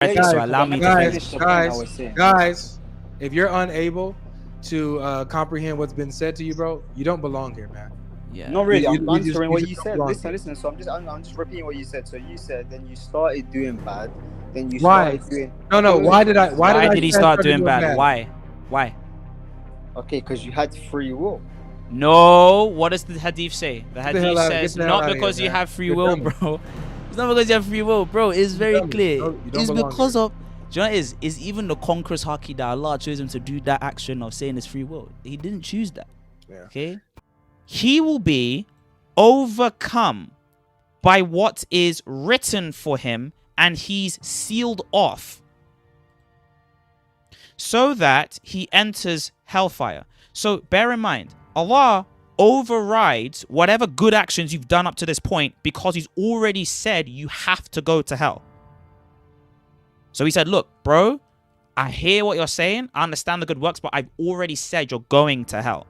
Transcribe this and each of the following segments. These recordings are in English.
so allow me to finish. Guys, if you're unable to comprehend what's been said to you, bro, you don't belong here, man. Yeah. Not really. You I'm answering what you just said. belong Listen. So I'm just repeating what you said. So you said then you started doing bad. Then you Why? started doing. No. Why did He start doing bad? Why? Okay, because you had free will. No. What does the hadith say? The hadith says not because here, you have free will, bro. It's not because you have free will, bro. It's very clear. It's because of. Do you know what it is even the Conqueror's haki that Allah chose him to do that action of saying it's free will. He didn't choose that. Yeah. Okay? He will be overcome by what is written for him, and he's sealed off so that he enters hellfire. So bear in mind, Allah overrides whatever good actions you've done up to this point because he's already said you have to go to hell. So he said, look, bro, I hear what you're saying. I understand the good works, but I've already said you're going to hell.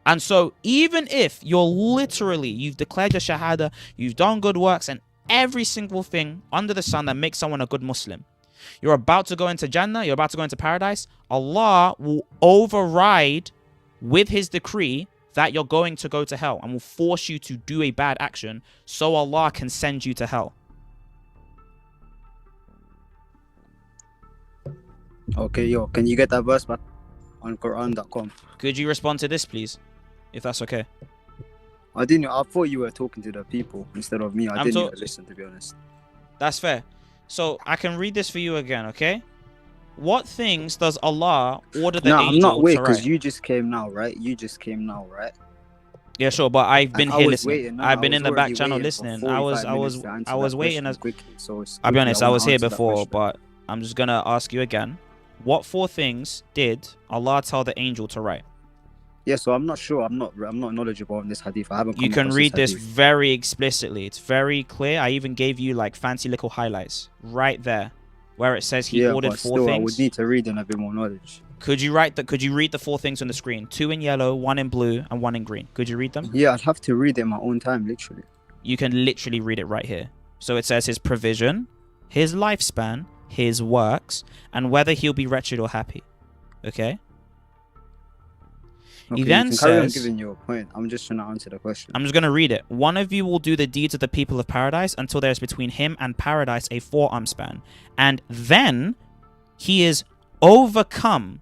And so even if you've declared your shahada, you've done good works and every single thing under the sun that makes someone a good Muslim, you're about to go into Jannah, you're about to go into paradise, Allah will override with his decree that you're going to go to hell and will force you to do a bad action so Allah can send you to hell. Okay, yo, can you get that verse back on Quran.com? Could you respond to this, please? If that's okay. I thought you were talking to the people instead of me. I didn't even listen, to be honest. That's fair. So I can read this for you again, okay? What things does Allah order the angel to write? No, I'm not. Wait, because you just came now, right? Yeah, sure, but I've been here listening. I've been in the back channel listening. I was waiting as quickly. So I'll be honest, I was here before, but I'm just gonna ask you again. What 4 things did Allah tell the angel to write? Yeah, so I'm not sure. I'm not knowledgeable on this hadith. I haven't. You can read this very explicitly. It's very clear. I even gave you like fancy little highlights right there, where it says he ordered 4 things. I would need to read and have a bit more knowledge. Could you read the 4 things on the screen? 2 in yellow, 1 in blue, and 1 in green. Could you read them? Yeah, I'd have to read it in my own time, literally. You can literally read it right here. So it says his provision, his lifespan, his works, and whether he'll be wretched or happy. Okay? He then says, giving you a point. I'm just trying to answer the question. I'm just going to read it. One of you will do the deeds of the people of paradise until there is between him and paradise a forearm span. And then he is overcome.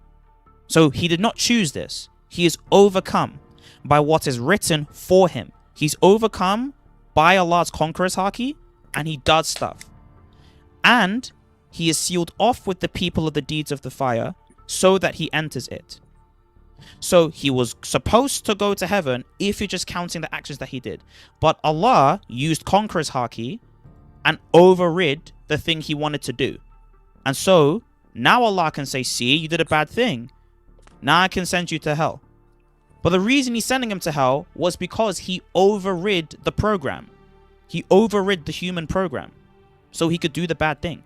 So he did not choose this. He is overcome by what is written for him. He's overcome by Allah's Conqueror's haki, and he does stuff. And he is sealed off with the people of the deeds of the fire so that he enters it. So he was supposed to go to heaven if you're just counting the actions that he did. But Allah used Conqueror's haki and overrid the thing he wanted to do. And so now Allah can say, see, you did a bad thing. Now I can send you to hell. But the reason he's sending him to hell was because he overrid the program. He overrid the human program so he could do the bad thing.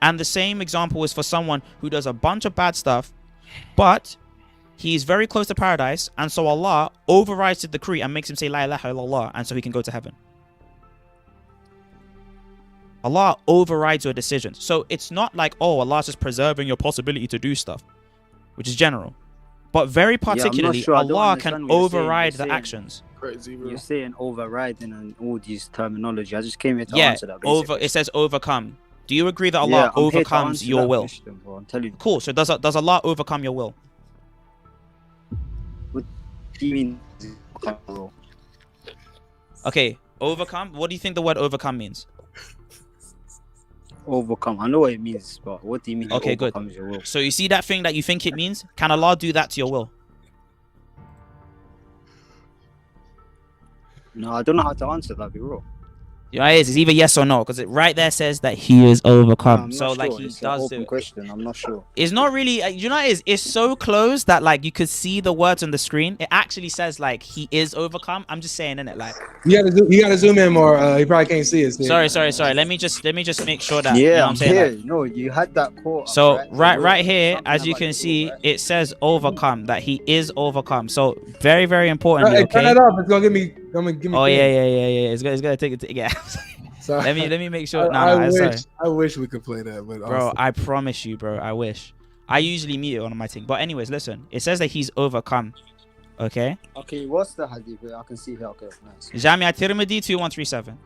And the same example is for someone who does a bunch of bad stuff, but he's very close to paradise, and so Allah overrides the decree and makes him say La ilaha illallah, and so he can go to heaven. Allah overrides your decisions. So it's not like, oh, Allah's just preserving your possibility to do stuff, which is general. But very particularly, Allah can override the actions. Crazy, bro. You're saying overriding and all these terminology. I just came here to answer that. It says overcome. Do you agree that Allah overcomes your will? Question, I'm telling you. Cool. So does Allah overcome your will? What do you mean? Okay, overcome. What do you think the word overcome means? Overcome. I know what it means, but what do you mean? Okay, good. Your will? So you see that thing that you think it means? Can Allah do that to your will? No, I don't know how to answer that, bro. Yeah, it is. It's either yes or no, because it right there says that he is overcome. No, so like he it's does an do open it. question. I'm not sure. It's not really. You know, it's so close that like you could see the words on the screen. It actually says like he is overcome. I'm just saying, innit? Like you gotta zoom in more. He probably can't see it. Sorry. Let me just make sure that. Yeah, you know what I'm saying? here. Like, no, you had that quote. so right here, as you can see, it says overcome, that he is overcome. So very important. Hey, Okay. turn it off. It's gonna give me. Oh yeah. It's gonna take it. Yeah. So let me make sure. No, sorry. I wish we could play that, but Bro, I promise you, bro. I wish. I usually mute it on my thing. But anyways, listen. It says that he's overcome. Okay? Okay, what's the hadith? I can see here. Okay, nice. Jami at-Tirmidhi 2137.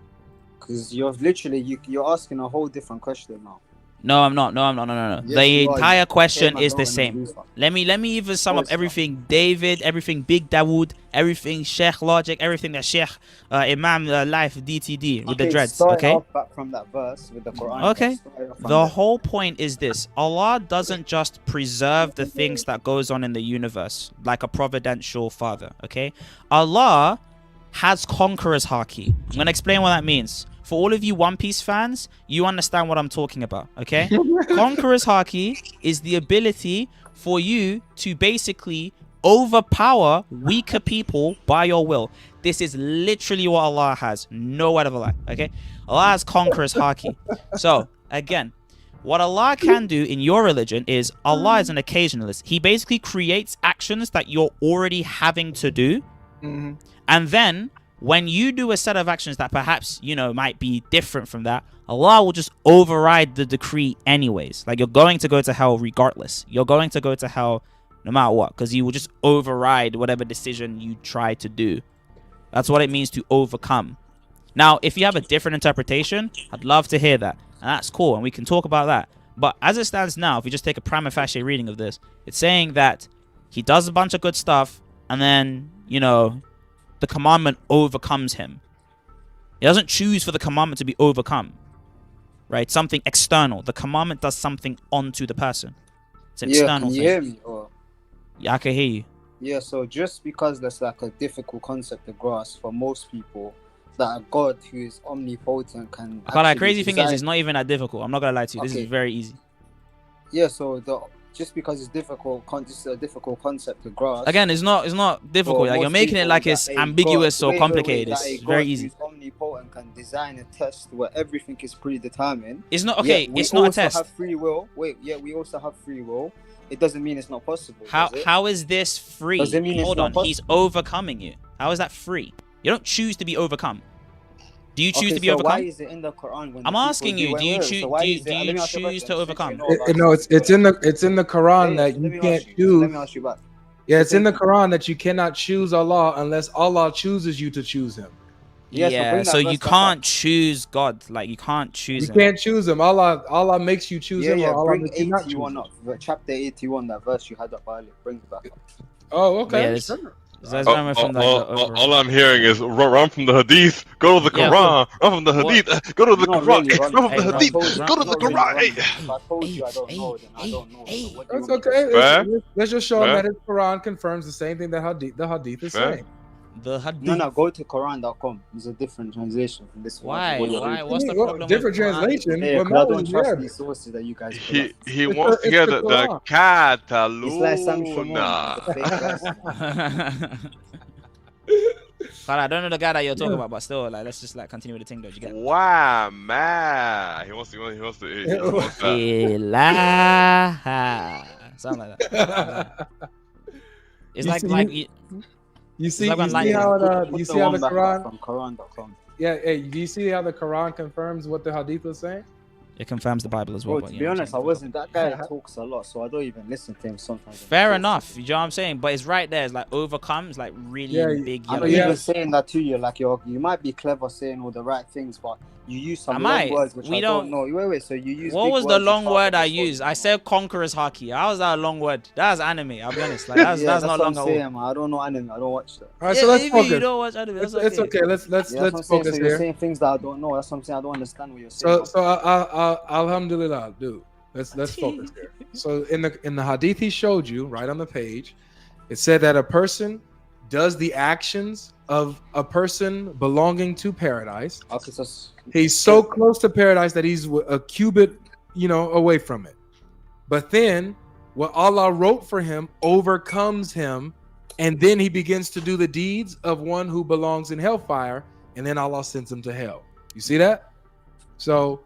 Because you're literally, you're asking a whole different question now. No, I'm not. No. Yes, The entire question Same as is the well in same. Hanifa. Let me even sum Oh, up it's everything David, everything Big Dawood, everything Sheikh Logic, everything that Sheikh Imam Life DTD with the dreads. Start Okay? off back from that verse with the Quran. Okay. Start off from The there. whole point is this. Allah doesn't just preserve the things that goes on in the universe like a providential father, okay? Allah has Conqueror's haki. I'm going to explain what that means. For all of you One Piece fans, you understand what I'm talking about, okay? Conqueror's haki is the ability for you to basically overpower weaker people by your will. This is literally what Allah has. No word of a lie, okay? Allah has Conqueror's haki. So, again, what Allah can do in your religion is Allah is an occasionalist. He basically creates actions that you're already having to do. Mhm. And then when you do a set of actions that perhaps, might be different from that, Allah will just override the decree anyways. Like, you're going to go to hell regardless. You're going to go to hell no matter what, because He will just override whatever decision you try to do. That's what it means to overcome. Now, if you have a different interpretation, I'd love to hear that. And that's cool, and we can talk about that. But as it stands now, if you just take a prima facie reading of this, it's saying that He does a bunch of good stuff, and then, the commandment overcomes Him. He doesn't choose for the commandment to be overcome. Right? Something external. The commandment does something onto the person. It's an external can you thing. hear me? Or... Yeah, I can hear you. Yeah, so just because that's like a difficult concept to grasp for most people, that a God who is omnipotent can... I can't lie, crazy thing is, it's not even that difficult. I'm not going to lie to you. This Okay. is very easy. Yeah, so just because it's difficult, just a difficult concept to grasp. Again, it's not difficult. For Like, you're most making it people, like that it's a ambiguous God- or wait, complicated. that a It's God very who's easy. omnipotent can design a test where everything is predetermined. It's not okay. Yet we It's not a also test. have free will. We also have free will. It doesn't mean it's not possible. How does it? how is this free? Does it mean it's Hold not on. He's overcoming you. How is that free? You don't choose to be overcome. Do you choose Okay, to be so overcome? why is it in the Quran when I'm the people asking you, wait, do you wait, choose- so why do you- is it- do you let me ask you a choose question, to since you overcome? know about No, it's in the Quran Yeah, that let you me can't ask you- choose. Let me ask you back. Yeah, it's in the Quran that you cannot choose Allah unless Allah chooses you to choose Him. Yeah, so Yeah, bring that so verse you back can't up. choose God. Like, you can't choose You Him. can't choose Him. Allah makes you choose Him, or Allah bring makes you not choose 81 Him. up. Chapter 81, that verse you had up earlier. Bring it back up. Oh, But yeah, okay. this- Sure. That's remember from like the overall. All I'm hearing is run from the hadith, go to the Yeah. Quran, run from the What? hadith, go to the Not Quran, really hey, running. run from Hey, the run, hadith, run, go to the not really Quran. running. Hey. If I told you I don't know, then I don't know. So what do you That's want me to okay. say? Fair. Let's just show him Fair. that his Quran confirms the same thing that the hadith is Fair. saying. The hadith. No, go to Quran.com. There's a different translation from this one. Why? What you're Why? reading. What's the Well, problem? different with Quran? translation. Yeah, What because I matters don't is trust Arabic. these sources that you guys put He up. he It's wants the- to hear it's the the Cataluna. It's like Sam Shimon, the fake person. But I don't know the guy that you're talking about, but still, like, let's just like continue with the thing, though. You get? Wow, man. He wants that. Ilaha. Something like that. It's You like see- like You see, like you I'm see lying. how Put you see how one the back up Quran. from Quran.com. Yeah, hey, do you see how the Quran confirms what the hadith was saying? it confirms the Bible as well. Bro, but, to you be know what I'm honest, I saying? wasn't. That guy talks a lot, so I don't even listen to him sometimes. Fair enough. You know what I'm saying? But it's right there. It's like overcome. It's like really Yeah, big I'm yellow. not Yeah. even saying that to you. Like you might be clever saying all the right things, but you use some Am long I? words which We I don't- don't know. Wait. So you use. What big was the words long which word I half of the used? I words said Conqueror's haki. How was that a long word? That's anime. I'll be honest. Like that's yeah, that's not what long I'm at all. saying, man. I don't know anime. I don't watch that. All right, so let's Even you focus. don't watch anime. That's It's okay. Let's Yeah, that's what I'm saying. focus So you're here. saying things that I don't know. That's what I'm saying. I don't understand what you're saying. So alhamdulillah, dude. Let's focus here. So in the hadith he showed you right on the page, it said that a person does the actions of a person belonging to paradise. Okay, so He's so close to paradise that he's a cubit, away from it. But then what Allah wrote for him overcomes him, and then he begins to do the deeds of one who belongs in hellfire, and then Allah sends him to hell. You see that? So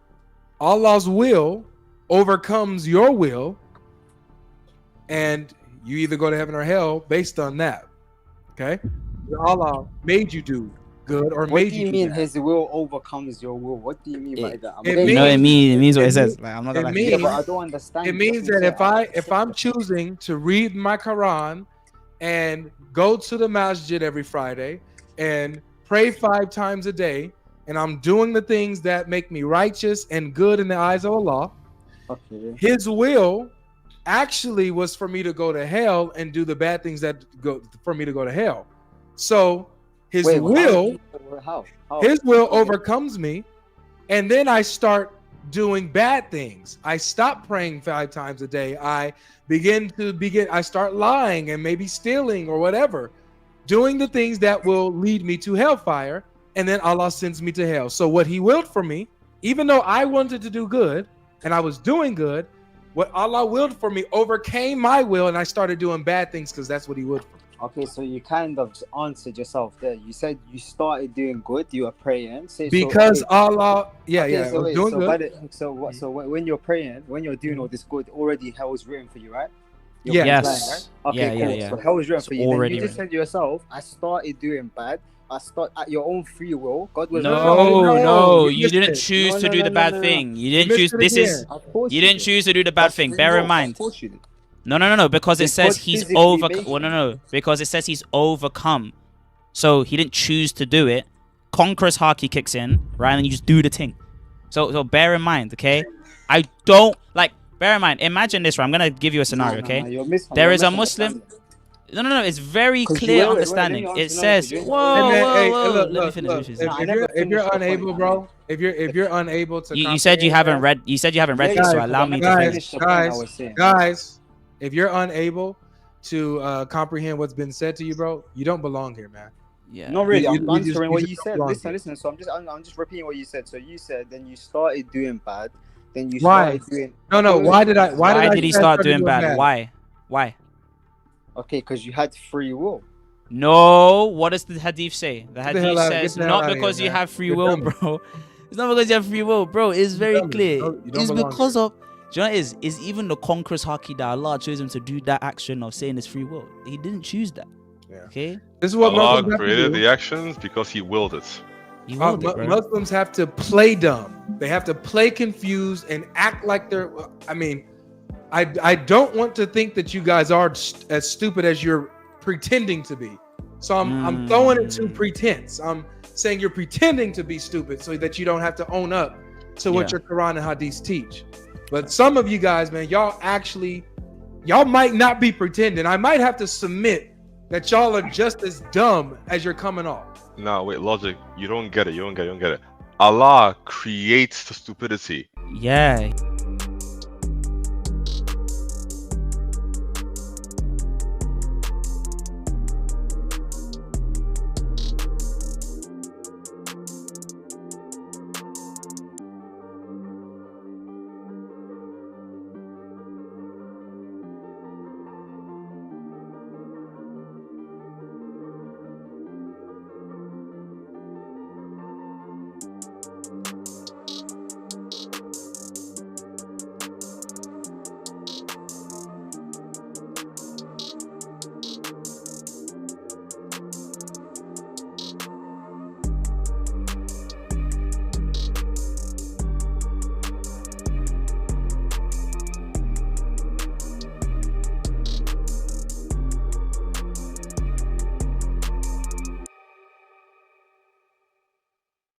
Allah's will overcomes your will, and you either go to heaven or hell based on that. Okay? Allah made you do good or What made do you do mean bad. his will overcomes your will? What do you mean by that? it getting You know, means- it means what it it says. means- Like, I'm not it gonna lie. means- yeah, but I don't understand. It means that if I'm choosing to read my Quran and go to the masjid every Friday and pray 5 times a day, and I'm doing the things that make me righteous and good in the eyes of Allah, Okay. His will actually was for me to go to hell and do the bad things that go for me to go to hell. So His Wait, will, how? His will overcomes me, and then I start doing bad things. I stop praying 5 times a day. I start lying and maybe stealing or whatever, doing the things that will lead me to hellfire, and then Allah sends me to hell. So what He willed for me, even though I wanted to do good and I was doing good, what Allah willed for me overcame my will, and I started doing bad things because that's what He willed for me. Okay, so you kind of answered yourself there. You said you started doing good. You were praying. Because Allah, I So was wait, doing so good. so when you're praying, when you're doing all this good, already hell is written for you, right? Yes. Yes. Okay, Yeah, cool. yeah. So hell is written It's for you. Then already you just written. said to yourself, I started doing bad. I start at your own free will. God was No, You didn't missed it. choose to do the bad thing. You didn't choose. This is. Of course You didn't did. choose to do the bad thing. Bear in mind. Of course you did. No. Because it Did says God he's physically overcome. make Well, no. Because it says he's overcome. So he didn't choose to do it. Conqueror's haki kicks in, right? And you just do the thing. So bear in mind, okay? I don't like. Bear in mind. Imagine this, right? I'm gonna give you a scenario, No, okay? you're There you're is a Muslim. misunderstanding. No. It's very 'Cause clear wait, let understanding. me It answer, says, no, 'cause whoa, Hey, man, hey, whoa. look, Let me look, finish. look. Let me finish. No, I If never you're finished the unable, point, bro, if you're unable to, You said you haven't read. You said you haven't read this, so yeah, allow me to guys, finish. finish the point I was saying. guys, if you're unable to comprehend what's been said to you, bro, you don't belong here, man. Yeah. Not really. You- I'm you just- answering you what just you don't said. belong Listen, here. listen. So I'm just repeating what you said. So you said then you started doing bad. Then you Why? started doing. No. Why did I Why did he say I start started doing bad? Why? Okay, because you had free will. No. What does the hadith say? The the hadith hell out- says get the hell not outta because here, you man. have free You're will, dumb. bro. It's not because you have free will, bro. It's very dumb. clear. You don't It's belong because of. Do you know what it is? It's even the Conqueror's haki that Allah chose him to do that action of saying it's free will. He didn't choose that. Yeah. Okay. This is what Allah Muslims have to created do. the actions because He willed it. You willed it, bro. Muslims have to play dumb. They have to play confused and act like they're. I mean, I don't want to think that you guys are as stupid as you're pretending to be. So I'm throwing it to pretense. I'm saying you're pretending to be stupid so that you don't have to own up to what Yeah. your Quran and Hadith teach. But some of you guys, man, y'all might not be pretending. I might have to submit that y'all are just as dumb as you're coming off. No, wait, logic. You don't get it. Allah creates the stupidity. Yeah.